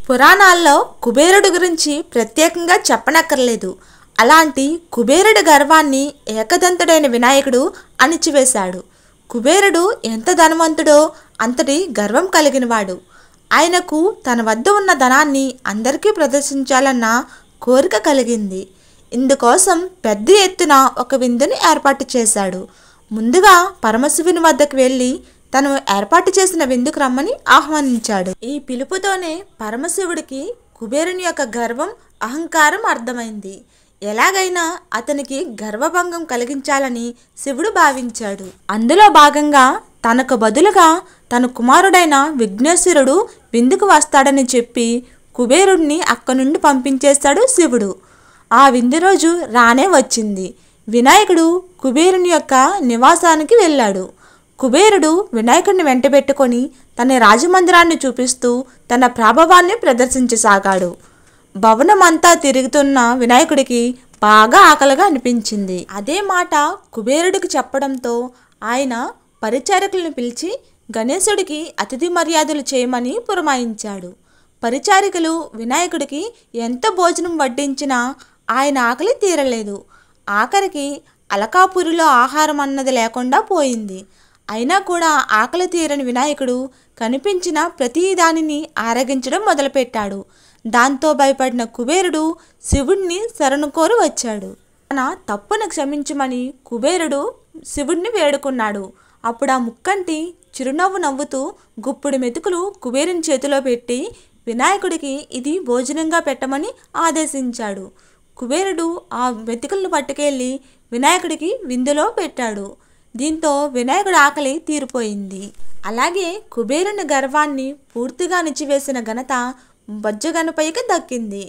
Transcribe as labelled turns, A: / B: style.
A: పురాణాల్లో కుబేరుడి గురించి ప్రత్యేకంగా చెప్పనక్కర్లేదు. అలాంటి కుబేరుడి గర్వాన్ని ఏకదంతుడైన వినాయకుడు అణిచివేశాడు. కుబేరుడు ఎంత ధనవంతుడో అంతటి గర్వం కలిగినవాడు. ఆయనకు తన వద్ద ఉన్న ధనాన్ని అందరికీ ప్రదర్శించాలన్న కోరిక కలిగింది. ఇందుకోసం పెద్ద ఎత్తున ఒక విందుని ఏర్పాటు చేశాడు. ముందుగా పరమశివుని వద్దకు వెళ్ళి తను ఏర్పాటు చేసిన విందుకు రమ్మని ఆహ్వానించాడు. ఈ పిలుపుతోనే పరమశివుడికి కుబేరుని యొక్క గర్వం, అహంకారం అర్థమైంది. ఎలాగైనా అతనికి గర్వభంగం కలిగించాలని శివుడు భావించాడు. అందులో భాగంగా తనకు బదులుగా తన కుమారుడైన విఘ్నేశ్వరుడు విందుకు వస్తాడని చెప్పి కుబేరుడిని అక్కడి నుండి పంపించేస్తాడు శివుడు. ఆ విందు రోజు రానే వచ్చింది. వినాయకుడు కుబేరుని యొక్క నివాసానికి వెళ్ళాడు. కుబేరుడు వినాయకుడిని వెంటబెట్టుకొని తన రాజమందిరాన్ని చూపిస్తూ తన ప్రభావాన్ని ప్రదర్శించసాగాడు. భవనమంతా తిరుగుతున్న వినాయకుడికి బాగా ఆకలిగా అనిపించింది. అదే మాట కుబేరుడికి చెప్పడంతో ఆయన పరిచారకులను పిలిచి గణేశుడికి అతిథి మర్యాదలు చేయమని పురమాయించాడు. పరిచారికలు వినాయకుడికి ఎంత భోజనం వడ్డించినా ఆయన ఆకలి తీరలేదు. ఆఖరికి అలకాపురిలో ఆహారం అన్నది లేకుండా పోయింది. అయినా కూడా ఆకలి తీరని వినాయకుడు కనిపించిన ప్రతి దానిని ఆరగించడం మొదలుపెట్టాడు. దాంతో భయపడిన కుబేరుడు శివుడిని శరణు కోరి వచ్చాడు. తన తప్పును క్షమించమని కుబేరుడు శివుడిని వేడుకున్నాడు. అప్పుడు ఆ ముక్కంటి చిరునవ్వు నవ్వుతూ గుప్పుడు మెతుకులు కుబేరుని చేతిలో పెట్టి వినాయకుడికి ఇది భోజనంగా పెట్టమని ఆదేశించాడు. కుబేరుడు ఆ మెతుకులను పట్టుకెళ్ళి వినాయకుడికి విందులో పెట్టాడు. దీంతో వినాయకుడి ఆకలి తీరిపోయింది. అలాగే కుబేరుని గర్వాన్ని పూర్తిగా అణిచివేసిన ఘనత బొజ్జగణపయ్యకి దక్కింది.